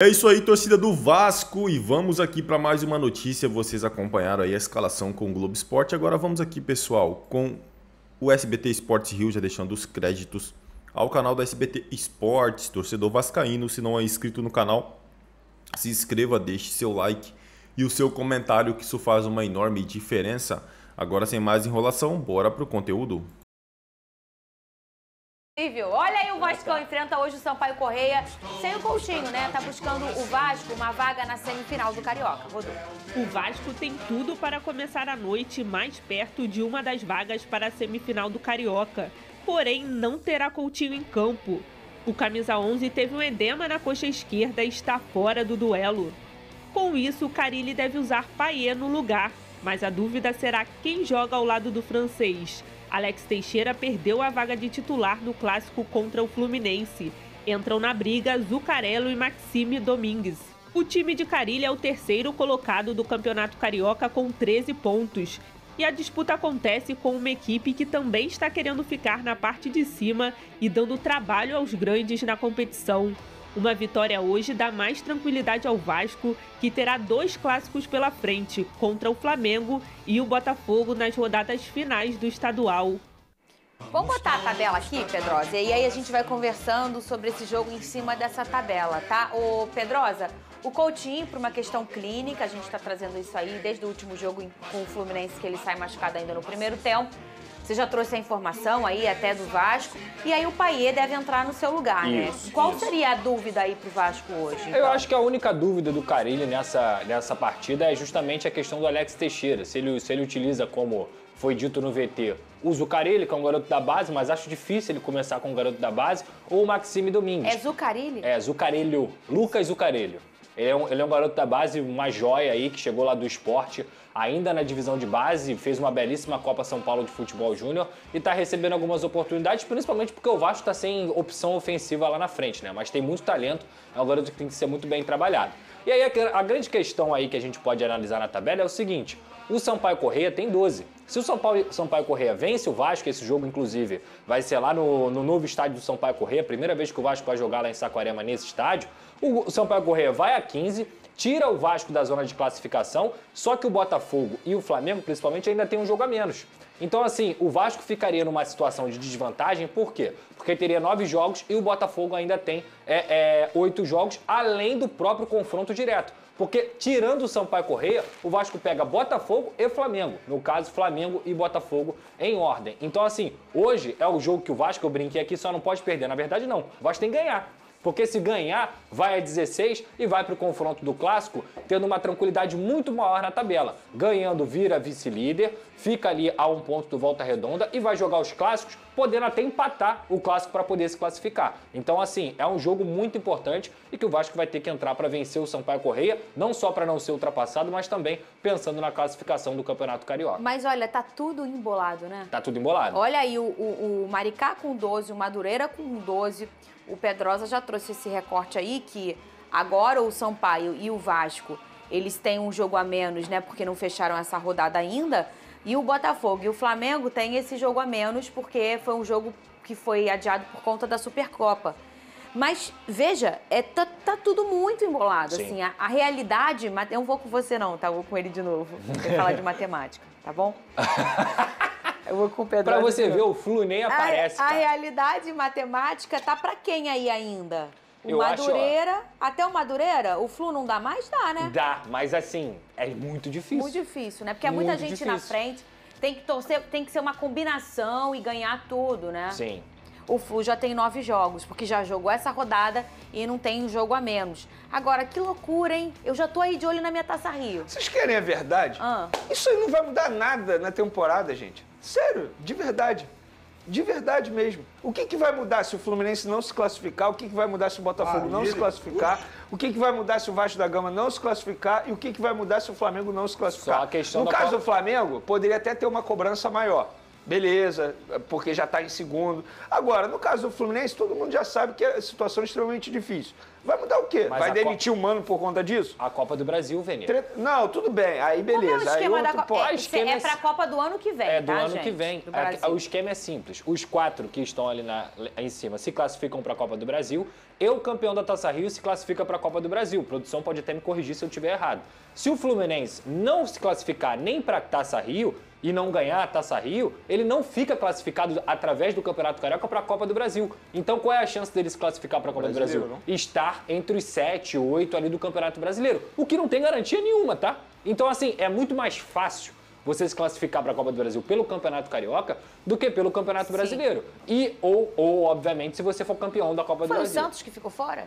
É isso aí, torcida do Vasco, e vamos aqui para mais uma notícia. Vocês acompanharam aí a escalação com o Globo Esporte. Agora vamos aqui, pessoal, com o SBT Esportes Rio, já deixando os créditos ao canal da SBT Esportes. Torcedor vascaíno, se não é inscrito no canal, se inscreva, deixe seu like e o seu comentário, que isso faz uma enorme diferença. Agora, sem mais enrolação, bora pro conteúdo. Olha aí, o Vascão enfrenta hoje o Sampaio Corrêa sem o Coutinho, né? Tá buscando o Vasco uma vaga na semifinal do Carioca. Rodou. O Vasco tem tudo para começar a noite mais perto de uma das vagas para a semifinal do Carioca. Porém, não terá Coutinho em campo. O camisa 11 teve um edema na coxa esquerda e está fora do duelo. Com isso, o Carille deve usar Payet no lugar, mas a dúvida será quem joga ao lado do francês. Alex Teixeira perdeu a vaga de titular no clássico contra o Fluminense. Entram na briga Zuccarello e Maxime Domingues. O time de Carille é o terceiro colocado do Campeonato Carioca com 13 pontos. E a disputa acontece com uma equipe que também está querendo ficar na parte de cima e dando trabalho aos grandes na competição. Uma vitória hoje dá mais tranquilidade ao Vasco, que terá 2 clássicos pela frente, contra o Flamengo e o Botafogo nas rodadas finais do estadual. Vamos botar a tabela aqui, Pedrosa, e aí a gente vai conversando sobre esse jogo em cima dessa tabela, tá? Ô, Pedrosa, o Coutinho, por uma questão clínica, a gente está trazendo isso aí desde o último jogo com o Fluminense, que ele sai machucado ainda no primeiro tempo. Você já trouxe a informação aí até do Vasco. E aí o Payet deve entrar no seu lugar, né? Qual seria a dúvida aí pro Vasco hoje? Então? Eu acho que a única dúvida do Carille nessa partida é justamente a questão do Alex Teixeira. Se ele utiliza, como foi dito no VT, o Zuccarelli, que é um garoto da base, mas acho difícil ele começar com um garoto da base, ou o Maxime Domingues. É Zuccarelli? É, Zuccarelli, Lucas Zuccarelli. Ele é um garoto da base, uma joia aí, que chegou lá do esporte, ainda na divisão de base, fez uma belíssima Copa São Paulo de Futebol Júnior e está recebendo algumas oportunidades, principalmente porque o Vasco está sem opção ofensiva lá na frente, né? Mas tem muito talento, é um garoto que tem que ser muito bem trabalhado. E aí a grande questão aí que a gente pode analisar na tabela é o seguinte: o Sampaio Corrêa tem 12. Se o Sampaio Corrêa vence o Vasco, esse jogo, inclusive, vai ser lá no novo estádio do Sampaio Corrêa, primeira vez que o Vasco vai jogar lá em Saquarema nesse estádio, o Sampaio Corrêa vai a 15, tira o Vasco da zona de classificação, só que o Botafogo e o Flamengo, principalmente, ainda tem um jogo a menos. Então, assim, o Vasco ficaria numa situação de desvantagem, por quê? Porque teria 9 jogos e o Botafogo ainda tem 8 jogos, além do próprio confronto direto. Porque, tirando o Sampaio Corrêa, o Vasco pega Botafogo e Flamengo. No caso, Flamengo e Botafogo em ordem. Então, assim, hoje é o jogo que o Vasco, eu brinquei aqui, só não pode perder. Na verdade, não. O Vasco tem que ganhar. Porque se ganhar, vai a 16 e vai para o confronto do Clássico, tendo uma tranquilidade muito maior na tabela. Ganhando, vira vice-líder, fica ali a 1 ponto do Volta Redonda e vai jogar os Clássicos, podendo até empatar o Clássico para poder se classificar. Então, assim, é um jogo muito importante e que o Vasco vai ter que entrar para vencer o Sampaio Corrêa, não só para não ser ultrapassado, mas também pensando na classificação do Campeonato Carioca. Mas olha, tá tudo embolado, né? Tá tudo embolado. Olha aí, o Maricá com 12, o Madureira com 12... O Pedrosa já trouxe esse recorte aí, que agora o Sampaio e o Vasco, eles têm um jogo a menos, né? Porque não fecharam essa rodada ainda. E o Botafogo e o Flamengo têm esse jogo a menos, porque foi um jogo que foi adiado por conta da Supercopa. Mas, veja, tá tudo muito embolado. Sim. Assim, a realidade... Eu não vou com você não, tá? Eu vou com ele de novo. Vou falar de matemática, tá bom? Eu vou com o Pedro. Pra você ver, o Flu nem aparece, A realidade matemática tá pra quem aí ainda? O Madureira, até o Madureira, o Flu não dá mais? Dá, né? Dá, mas assim, é muito difícil. Muito difícil, né? Porque é muita gente na frente, tem que torcer, tem que ser uma combinação e ganhar tudo, né? Sim. O Flu já tem 9 jogos, porque já jogou essa rodada e não tem um jogo a menos. Agora, que loucura, hein? Eu já tô aí de olho na minha Taça Rio. Vocês querem a verdade? Isso aí não vai mudar nada na temporada, gente. Sério, de verdade. De verdade mesmo. O que vai mudar se o Fluminense não se classificar? O que vai mudar se o Botafogo não se classificar? O que vai mudar se o Vasco da Gama não se classificar? E o que vai mudar se o Flamengo não se classificar? Só a questão no caso do Flamengo, poderia até ter uma cobrança maior. beleza, porque já está em segundo. Agora, no caso do Fluminense, todo mundo já sabe que a situação é extremamente difícil. Vai mudar o quê? Mas vai demitir o Mano por conta disso? A Copa do Brasil, Vene. Não, tudo bem, aí beleza. Como é o esquema da Copa? esquema É para a Copa do ano que vem, do ano gente? que vem. Do Brasil. O esquema é simples. Os 4 que estão ali em cima se classificam para a Copa do Brasil. E o campeão da Taça Rio se classifica para a Copa do Brasil. A produção pode até me corrigir se eu estiver errado. Se o Fluminense não se classificar nem para a Taça Rio e não ganhar a Taça Rio, ele não fica classificado através do Campeonato Carioca para a Copa do Brasil. Então qual é a chance dele se classificar para a Copa do Brasil? Não? Estar entre os 7, 8 ali do Campeonato Brasileiro. O que não tem garantia nenhuma, tá? Então assim, é muito mais fácil você se classificar para a Copa do Brasil pelo Campeonato Carioca do que pelo Campeonato Brasileiro. Ou, obviamente, se você for campeão da Copa do Brasil. Foi o Santos que ficou fora?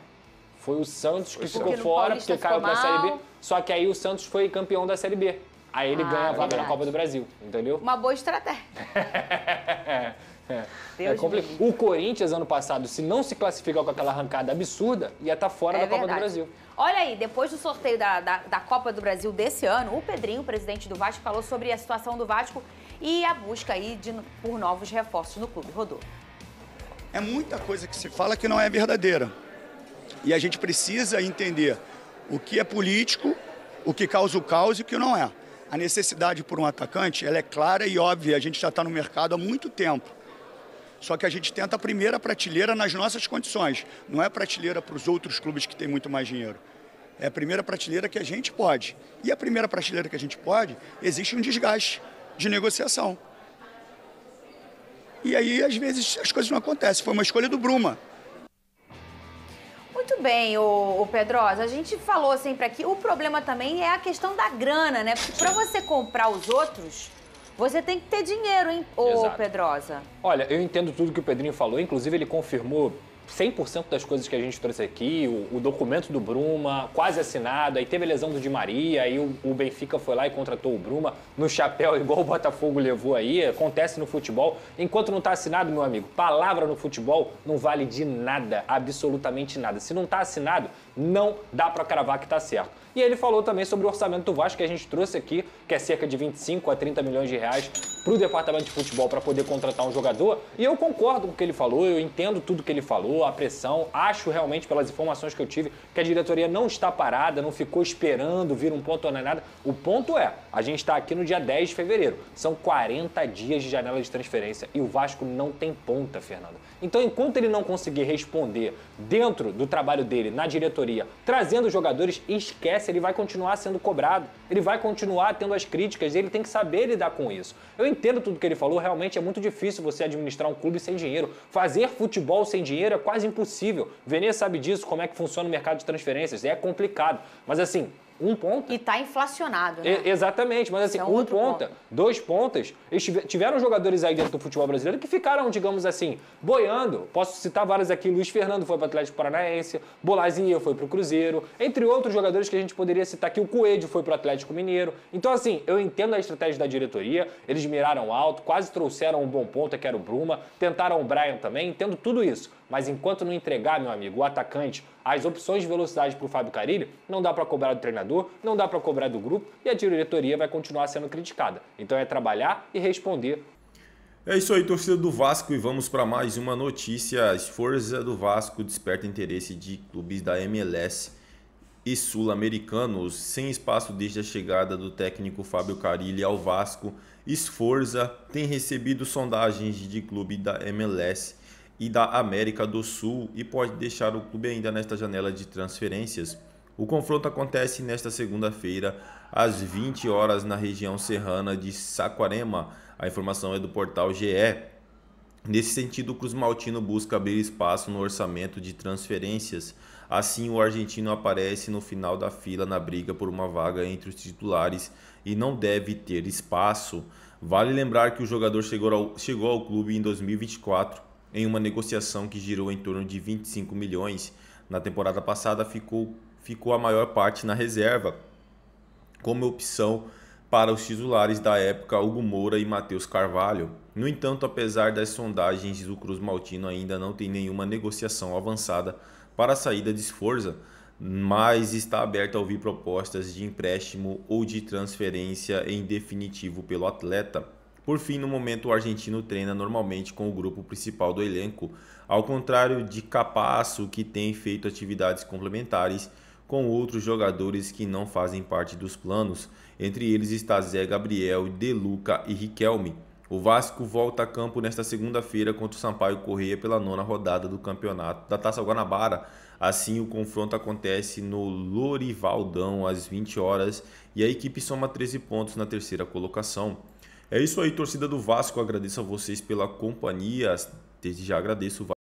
Foi o Santos que ficou Porque no fora, Paulista porque caiu para a ficou Série B. mal. Só que aí o Santos foi campeão da Série B. Aí ele ganha a vaga na verdade. Copa do Brasil, entendeu? Uma boa estratégia. Deus complicado. me livre. O Corinthians, ano passado, se não se classificar com aquela arrancada absurda, ia estar fora da Copa do Brasil. Olha aí, depois do sorteio da Copa do Brasil desse ano, o Pedrinho, presidente do Vasco, falou sobre a situação do Vasco e a busca aí por novos reforços no clube. Rodou. É muita coisa que se fala que não é verdadeira. E a gente precisa entender o que é político, o que causa o caos e o que não é. A necessidade por um atacante, ela é clara e óbvia. A gente já está no mercado há muito tempo. Só que a gente tenta a primeira prateleira nas nossas condições. Não é prateleira para os outros clubes que têm muito mais dinheiro. É a primeira prateleira que a gente pode. E a primeira prateleira que a gente pode, existe um desgaste de negociação. E aí, às vezes, as coisas não acontecem. Foi uma escolha do Bruma. Muito bem, o Pedrosa, a gente falou sempre aqui, o problema também é a questão da grana, né? Porque para você comprar os outros, você tem que ter dinheiro, hein, ô Pedrosa? Olha, eu entendo tudo que o Pedrinho falou, inclusive ele confirmou 100% das coisas que a gente trouxe aqui, o documento do Bruma, quase assinado, aí teve a lesão do Di Maria, aí o Benfica foi lá e contratou o Bruma no chapéu, igual o Botafogo levou aí, acontece no futebol. Enquanto não está assinado, meu amigo, palavra no futebol não vale de nada, absolutamente nada. Se não está assinado, não dá para cravar que está certo. E ele falou também sobre o orçamento do Vasco que a gente trouxe aqui, que é cerca de 25 a 30 milhões de reais para o departamento de futebol para poder contratar um jogador. E eu concordo com o que ele falou, eu entendo tudo que ele falou, a pressão. Acho realmente, pelas informações que eu tive, que a diretoria não está parada, não ficou esperando vir um ponto ou não é nada. O ponto é, a gente está aqui no dia 10 de fevereiro. São 40 dias de janela de transferência e o Vasco não tem ponta, Fernanda. Então, enquanto ele não conseguir responder dentro do trabalho dele, na diretoria, trazendo jogadores, esquece, ele vai continuar sendo cobrado, ele vai continuar tendo as críticas, e ele tem que saber lidar com isso. Eu entendo tudo que ele falou, realmente é muito difícil você administrar um clube sem dinheiro. Fazer futebol sem dinheiro é quase impossível. Venê sabe disso, como é que funciona o mercado de transferências, é complicado. Mas assim, um ponta. E tá inflacionado, né? Exatamente, mas assim, um ponta, dois pontas. Eles tiveram jogadores aí dentro do futebol brasileiro que ficaram, digamos assim, boiando. Posso citar vários aqui. Luiz Fernando foi para o Atlético Paranaense, Bolazinha foi para o Cruzeiro, entre outros jogadores que a gente poderia citar aqui. O Coelho foi para o Atlético Mineiro. Então, assim, eu entendo a estratégia da diretoria. Eles miraram alto, quase trouxeram um bom ponta, que era o Bruma. Tentaram o Brian também, entendo tudo isso. Mas enquanto não entregar, meu amigo, o atacante, as opções de velocidade para o Fábio Carille, não dá para cobrar do treinador, não dá para cobrar do grupo e a diretoria vai continuar sendo criticada. Então é trabalhar e responder. É isso aí, torcida do Vasco, e vamos para mais uma notícia. A Força do Vasco desperta interesse de clubes da MLS e sul-americanos. Sem espaço desde a chegada do técnico Fábio Carille ao Vasco, Sforza tem recebido sondagens de clube da MLS e da América do Sul e pode deixar o clube ainda nesta janela de transferências. O confronto acontece nesta segunda-feira, às 20 horas, na região serrana de Saquarema. A informação é do portal GE. Nesse sentido, o Cruz Maltino busca abrir espaço no orçamento de transferências. Assim, o argentino aparece no final da fila na briga por uma vaga entre os titulares e não deve ter espaço. Vale lembrar que o jogador chegou ao clube em 2024, em uma negociação que girou em torno de 25 milhões. Na temporada passada ficou a maior parte na reserva, como opção para os titulares da época, Hugo Moura e Matheus Carvalho. No entanto, apesar das sondagens, o Cruz Maltino ainda não tem nenhuma negociação avançada para a saída de Sforza, mas está aberto a ouvir propostas de empréstimo ou de transferência em definitivo pelo atleta. Por fim, no momento, o argentino treina normalmente com o grupo principal do elenco, ao contrário de Capasso, que tem feito atividades complementares com outros jogadores que não fazem parte dos planos. Entre eles está Zé Gabriel, De Luca e Riquelme. O Vasco volta a campo nesta segunda-feira contra o Sampaio Corrêa pela 9ª rodada do campeonato da Taça Guanabara. Assim, o confronto acontece no Lorivaldão às 20 horas e a equipe soma 13 pontos na 3ª colocação. É isso aí, torcida do Vasco. Agradeço a vocês pela companhia. Desde já agradeço.